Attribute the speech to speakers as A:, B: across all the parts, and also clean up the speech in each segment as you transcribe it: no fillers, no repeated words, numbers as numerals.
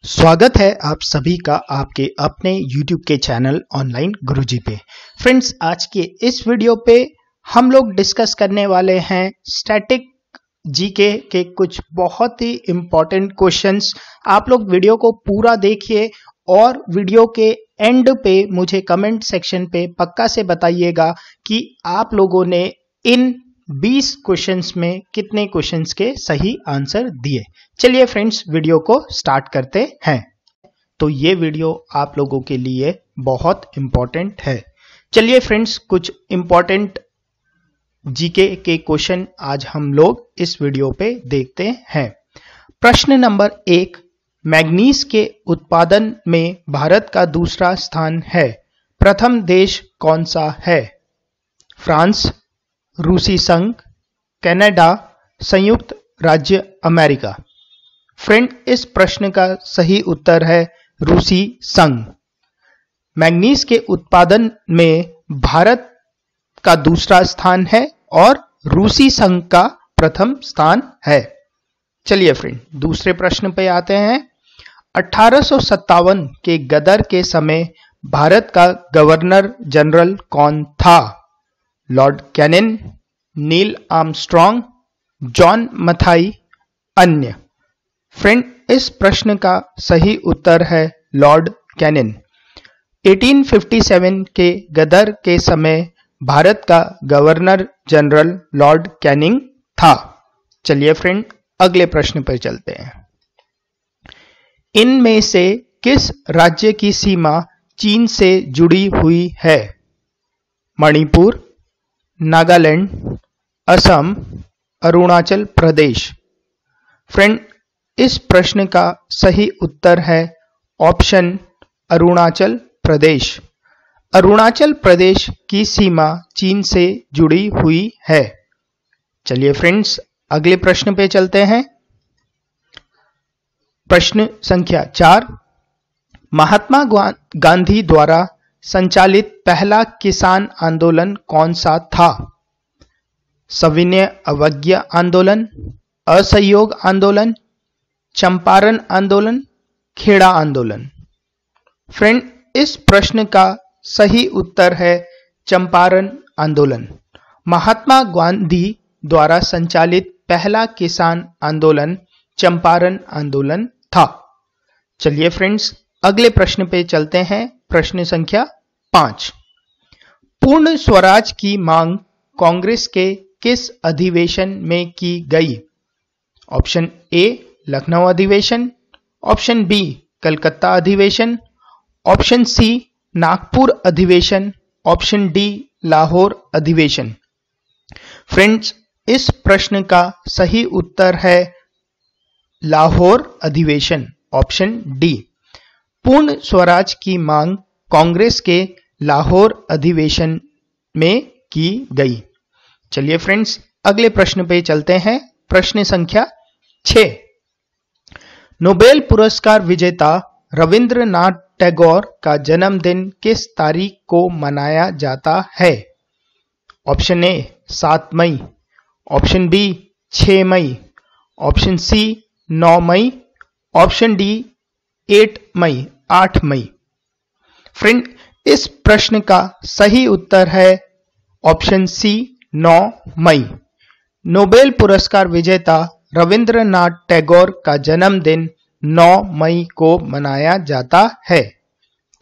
A: स्वागत है आप सभी का आपके अपने YouTube के चैनल ऑनलाइन गुरुजी पे। फ्रेंड्स, आज के इस वीडियो पे हम लोग डिस्कस करने वाले हैं स्टैटिक जीके के कुछ बहुत ही इम्पोर्टेंट क्वेश्चंस। आप लोग वीडियो को पूरा देखिए और वीडियो के एंड पे मुझे कमेंट सेक्शन पे पक्का से बताइएगा कि आप लोगों ने इन 20 क्वेश्चंस में कितने क्वेश्चंस के सही आंसर दिए। चलिए फ्रेंड्स, वीडियो को स्टार्ट करते हैं। तो ये वीडियो आप लोगों के लिए बहुत इंपॉर्टेंट है। चलिए फ्रेंड्स, कुछ इंपॉर्टेंट जीके के क्वेश्चन आज हम लोग इस वीडियो पे देखते हैं। प्रश्न नंबर 1, मैग्नीज के उत्पादन में भारत का दूसरा स्थान है। प्रथम देश कौन सा है? फ्रांस, रूसी संघ, कनाडा, संयुक्त राज्य अमेरिका। फ्रेंड, इस प्रश्न का सही उत्तर है रूसी संघ। मैग्नीज के उत्पादन में भारत का दूसरा स्थान है और रूसी संघ का प्रथम स्थान है। चलिए फ्रेंड, दूसरे प्रश्न पे आते हैं। 1857 के गदर के समय भारत का गवर्नर जनरल कौन था? Lord Canning, Neil Armstrong, John Mathai, अन्य। फ्रेंड, इस प्रश्न का सही उत्तर है लॉर्ड कैनिंग। 1857 के गदर के समय भारत का गवर्नर जनरल लॉर्ड कैनिंग था। चलिए फ्रेंड, अगले प्रश्न पर चलते हैं। इनमें से किस राज्य की सीमा चीन से जुड़ी हुई है? मणिपुर, नागालैंड, असम, अरुणाचल प्रदेश। फ्रेंड, इस प्रश्न का सही उत्तर है ऑप्शन अरुणाचल प्रदेश। अरुणाचल प्रदेश की सीमा चीन से जुड़ी हुई है। चलिए फ्रेंड्स, अगले प्रश्न पे चलते हैं। प्रश्न संख्या 4, महात्मा गांधी द्वारा संचालित पहला किसान आंदोलन कौन सा था? सविनय अवज्ञा आंदोलन, असहयोग आंदोलन, चंपारण आंदोलन, खेड़ा आंदोलन। फ्रेंड, इस प्रश्न का सही उत्तर है चंपारण आंदोलन। महात्मा गांधी द्वारा संचालित पहला किसान आंदोलन चंपारण आंदोलन था। चलिए फ्रेंड्स, अगले प्रश्न पे चलते हैं। प्रश्न संख्या 5, पूर्ण स्वराज की मांग कांग्रेस के किस अधिवेशन में की गई? ऑप्शन ए, लखनऊ अधिवेशन, ऑप्शन बी, कलकत्ता अधिवेशन, ऑप्शन सी, नागपुर अधिवेशन, ऑप्शन डी, लाहौर अधिवेशन। फ्रेंड्स, इस प्रश्न का सही उत्तर है लाहौर अधिवेशन, ऑप्शन डी। पूर्ण स्वराज की मांग कांग्रेस के लाहौर अधिवेशन में की गई। चलिए फ्रेंड्स, अगले प्रश्न पे चलते हैं। प्रश्न संख्या 6, नोबेल पुरस्कार विजेता रविंद्रनाथ टैगोर का जन्मदिन किस तारीख को मनाया जाता है? ऑप्शन ए, 7 मई, ऑप्शन बी, 6 मई, ऑप्शन सी, 9 मई, ऑप्शन डी, 8 मई। फ्रेंड, इस प्रश्न का सही उत्तर है ऑप्शन सी, 9 मई। नोबेल पुरस्कार विजेता रविंद्रनाथ टैगोर का जन्मदिन 9 मई को मनाया जाता है।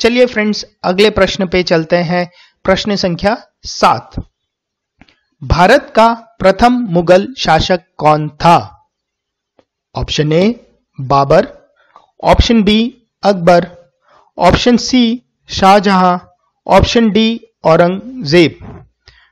A: चलिए फ्रेंड्स, अगले प्रश्न पे चलते हैं। प्रश्न संख्या 7, भारत का प्रथम मुगल शासक कौन था? Option A, Babur, option B, Akbar, option C, Shahjahan, option D, Aurangzeb.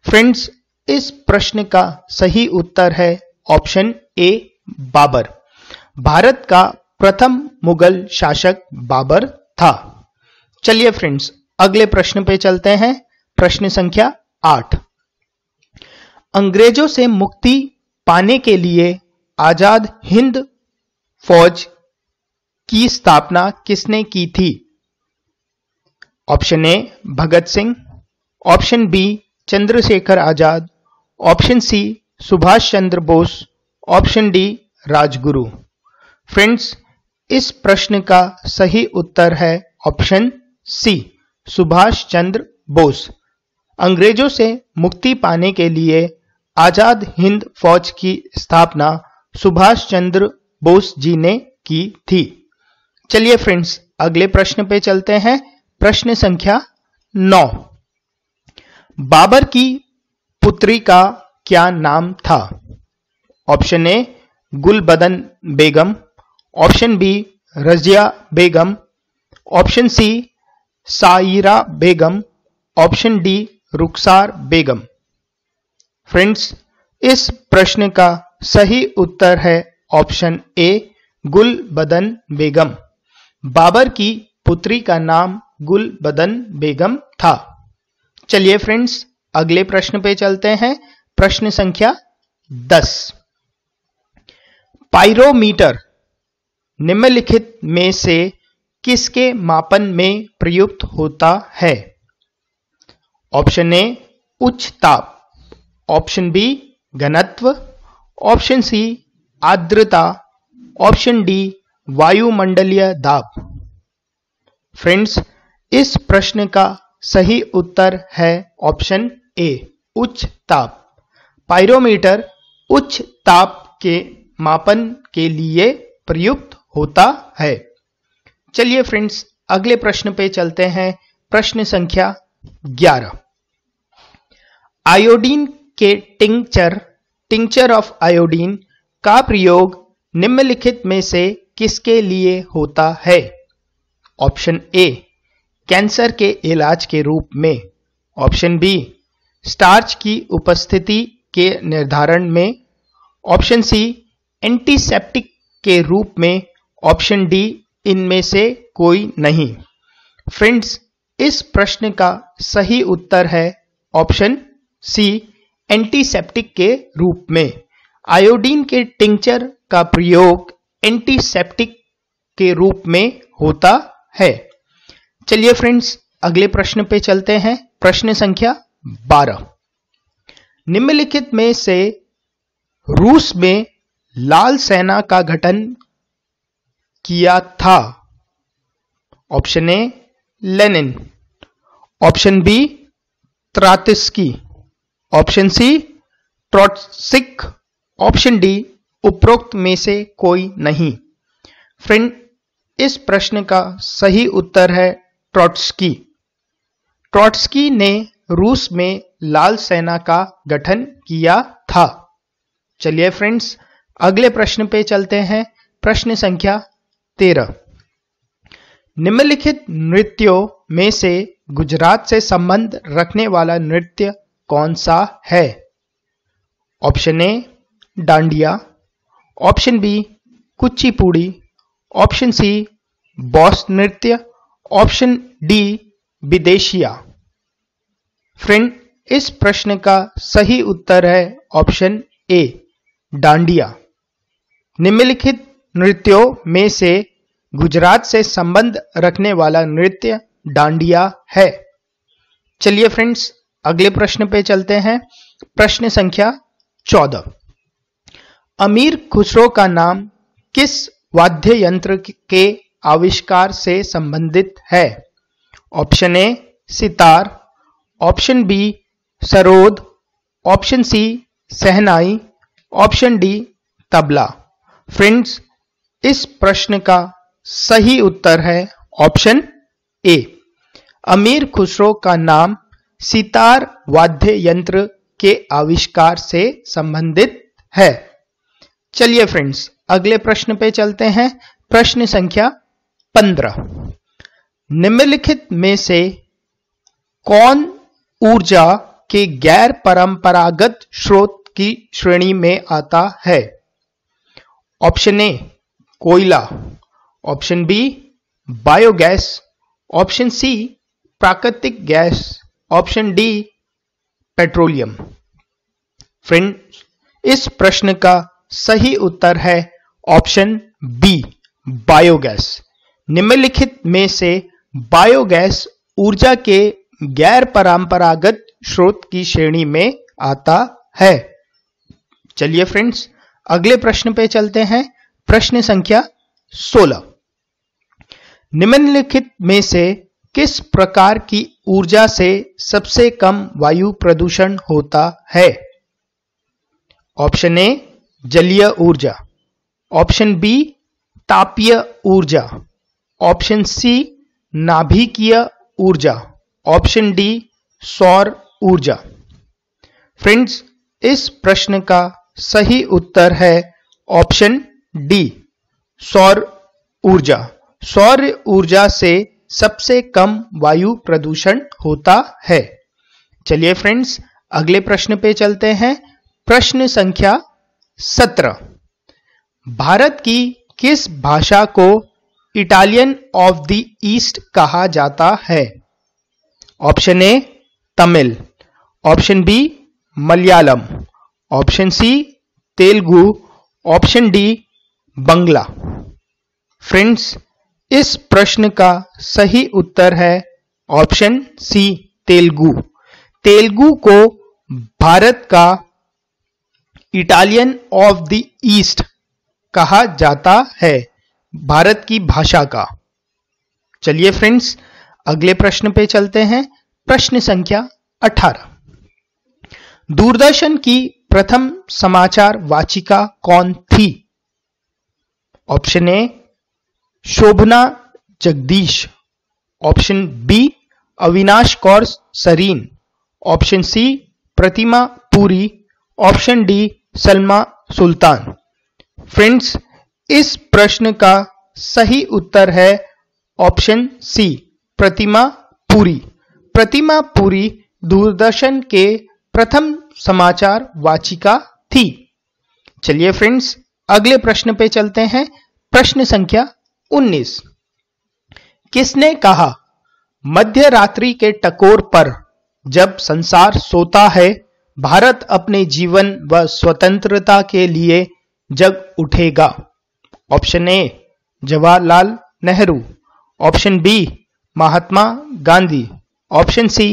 A: Friends, इस प्रश्न का सही उत्तर है ऑप्शन ए, बाबर। भारत का प्रथम मुगल शासक बाबर था। चलिए फ्रेंड्स, अगले प्रश्न पे चलते हैं। प्रश्न संख्या 8, अंग्रेजों से मुक्ति पाने के लिए आजाद हिंद फौज की स्थापना किसने की थी? Option A, Bhagat Singh, option B, Chandrashekhar Azad, option C, Subhash Chandra Bose, option D, Rajguru. Friends, इस प्रश्न का सही उत्तर है ऑप्शन सी, सुभाष चंद्र बोस। अंग्रेजों से मुक्ति पाने के लिए आजाद हिंद फौज की स्थापना सुभाष चंद्र बोस जी ने की थी। चलिए फ्रेंड्स, अगले प्रश्न पे चलते हैं। प्रश्न संख्या 9। बाबर की पुत्री का क्या नाम था? Option A Gulbadan Begum, option B Razia Begum, option C Saira Begum, option D Rukhsar Begum. Friends, इस प्रश्न का सही उत्तर है ऑप्शन ए गुलबदन बेगम। बाबर की पुत्री का नाम गुलबदन बेगम था। चलिए फ्रेंड्स, अगले प्रश्न पे चलते हैं। प्रश्न संख्या 10। पाइरोमीटर निम्नलिखित में से किसके मापन में प्रयुक्त होता है? ऑप्शन ए उच्च ताप, ऑप्शन बी घनत्व, ऑप्शन सी आर्द्रता, ऑप्शन डी वायुमंडलीय दाब। फ्रेंड्स, इस प्रश्न का सही उत्तर है ऑप्शन ए उच्च ताप। पाइरोमीटर उच्च ताप के मापन के लिए प्रयुक्त होता है। चलिए फ्रेंड्स, अगले प्रश्न पे चलते हैं। प्रश्न संख्या 11। आयोडीन के टिंचर ऑफ आयोडीन का प्रयोग निम्नलिखित में से किसके लिए होता है? ऑप्शन ए कैंसर के इलाज के रूप में, ऑप्शन बी स्टार्च की उपस्थिति के निर्धारण में, ऑप्शन सी एंटीसेप्टिक के रूप में, ऑप्शन डी इनमें से कोई नहीं। फ्रेंड्स, इस प्रश्न का सही उत्तर है ऑप्शन सी एंटीसेप्टिक के रूप में। आयोडीन के टिंचर का प्रयोग एंटीसेप्टिक के रूप में होता है। चलिए फ्रेंड्स, अगले प्रश्न पे चलते हैं। प्रश्न संख्या 12। निम्नलिखित में से रूस में लाल सेना का गठन किया था? Option A Lenin, option B Trotsky, option C Trotsky, option D उपरोक्त में से कोई नहीं। फ्रेंड, इस प्रश्न का सही उत्तर है ट्रोट्स्की। ट्रोट्स्की ने रूस में लाल सेना का गठन किया था। चलिए फ्रेंड्स, अगले प्रश्न पे चलते हैं। प्रश्न संख्या 13। निम्नलिखित नृत्यों में से गुजरात से संबंध रखने वाला नृत्य कौन सा है? Option A Dandiya, option B Kuchipudi, option C बॉस नृत्य, ऑप्शन डी विदेशिया। फ्रेंड, इस प्रश्न का सही उत्तर है ऑप्शन ए डांडिया। निम्नलिखित नृत्यों में से गुजरात से संबंध रखने वाला नृत्य डांडिया है। चलिए फ्रेंड्स, अगले प्रश्न पे चलते हैं। प्रश्न संख्या 14। अमीर खुसरो का नाम किस वाद्य यंत्र के आविष्कार से संबंधित है? Option A sitar, option B sarod, option C shehnai, option D tabla. Friends, इस प्रश्न का सही उत्तर है ऑप्शन ए। अमीर खुसरो का नाम सितार वाद्य यंत्र के आविष्कार से संबंधित है। चलिए फ्रेंड्स, अगले प्रश्न पे चलते हैं। प्रश्न संख्या 15। निम्नलिखित में से कौन ऊर्जा के गैर परंपरागत स्रोत की श्रेणी में आता है? ऑप्शन ए कोयला, option B biogas, option C प्राकृतिक gas, option D petroleum. Friend, इस प्रश्न का सही उत्तर है ऑप्शन बी बायोगैस। निम्नलिखित में से बायोगैस ऊर्जा के गैर परंपरागत स्रोत की श्रेणी में आता है। चलिए फ्रेंड्स, अगले प्रश्न पे चलते हैं। प्रश्न संख्या 16। निम्नलिखित में से किस प्रकार की ऊर्जा से सबसे कम वायु प्रदूषण होता है? ऑप्शन ए जलीय ऊर्जा, ऑप्शन बी तापीय ऊर्जा, ऑप्शन सी नाभिकीय ऊर्जा, ऑप्शन डी सौर ऊर्जा। फ्रेंड्स, इस प्रश्न का सही उत्तर है ऑप्शन डी सौर ऊर्जा। सौर ऊर्जा से सबसे कम वायु प्रदूषण होता है। चलिए फ्रेंड्स, अगले प्रश्न पे चलते हैं। प्रश्न संख्या 17। भारत की किस भाषा को इटालियन ऑफ द ईस्ट कहा जाता है? Option A Tamil, option B Malayalam, option C Telugu, option D Bangla. Friends, इस प्रश्न का सही उत्तर है ऑप्शन सी तेलुगु। तेलुगु को भारत का इटालियन ऑफ द ईस्ट कहा जाता है, भारत की भाषा का। चलिए फ्रेंड्स, अगले प्रश्न पे चलते हैं। प्रश्न संख्या 18। दूरदर्शन की प्रथम समाचार वाचिका कौन थी? Option A Shobhana Jagdish, option B Avinash Kaur Sarin, option C Pratima Puri, option D Salma Sultan. Friends, इस प्रश्न का सही उत्तर है ऑप्शन सी प्रतिमा पुरी। प्रतिमा पुरी दूरदर्शन के प्रथम समाचार वाचिका थी। चलिए फ्रेंड्स, अगले प्रश्न पे चलते हैं। प्रश्न संख्या 19। किसने कहा मध्य रात्रि के टकोर पर जब संसार सोता है भारत अपने जीवन व स्वतंत्रता के लिए जग उठेगा? Option A Jawaharlal Nehru, option B Mahatma Gandhi, option C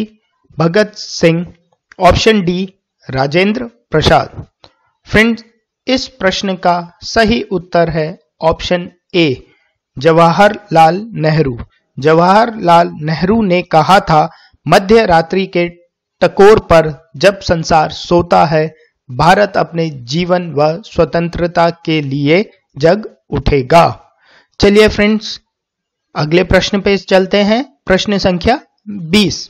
A: Bhagat Singh, option D Rajendra Prasad. Friends, इस प्रश्न का सही उत्तर है ऑप्शन ए जवाहरलाल नेहरू। जवाहरलाल नेहरू ने कहा था मध्य रात्रि के टकोर पर जब संसार सोता है भारत अपने जीवन व स्वतंत्रता के लिए जग उठेगा। चलिए फ्रेंड्स, अगले प्रश्न पे चलते हैं। प्रश्न संख्या 20।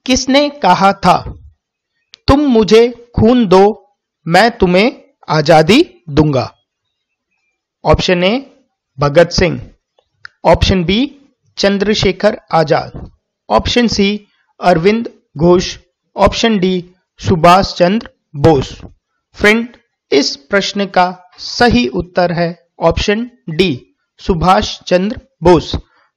A: किसने कहा था तुम मुझे खून दो मैं तुम्हें आजादी दूंगा? Option A Bhagat Singh, option B Chandrashekhar Azad, option C Arvind Ghosh, option D Subhash Chandra Bose. Friend, इस प्रश्न का सही उत्तर है ऑप्शन डी सुभाष चंद्र बोस।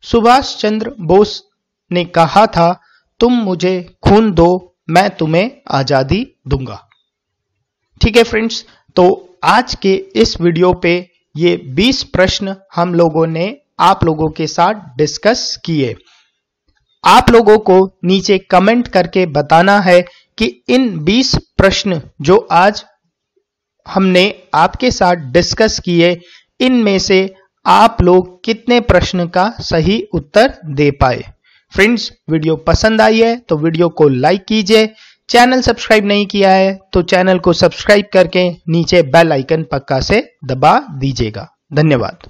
A: सुभाष चंद्र बोस ने कहा था तुम मुझे खून दो मैं तुम्हें आजादी दूंगा। ठीक है फ्रेंड्स, तो आज के इस वीडियो पे ये 20 प्रश्न हम लोगों ने आप लोगों के साथ डिस्कस किए। आप लोगों को नीचे कमेंट करके बताना है कि इन 20 प्रश्न जो आज हमने आपके साथ डिस्कस किए, इनमें से आप लोग कितने प्रश्न का सही उत्तर दे पाए। फ्रेंड्स, वीडियो पसंद आई है तो वीडियो को लाइक कीजिए। चैनल सब्सक्राइब नहीं किया है तो चैनल को सब्सक्राइब करके नीचे बेल आइकन पक्का से दबा दीजिएगा। धन्यवाद।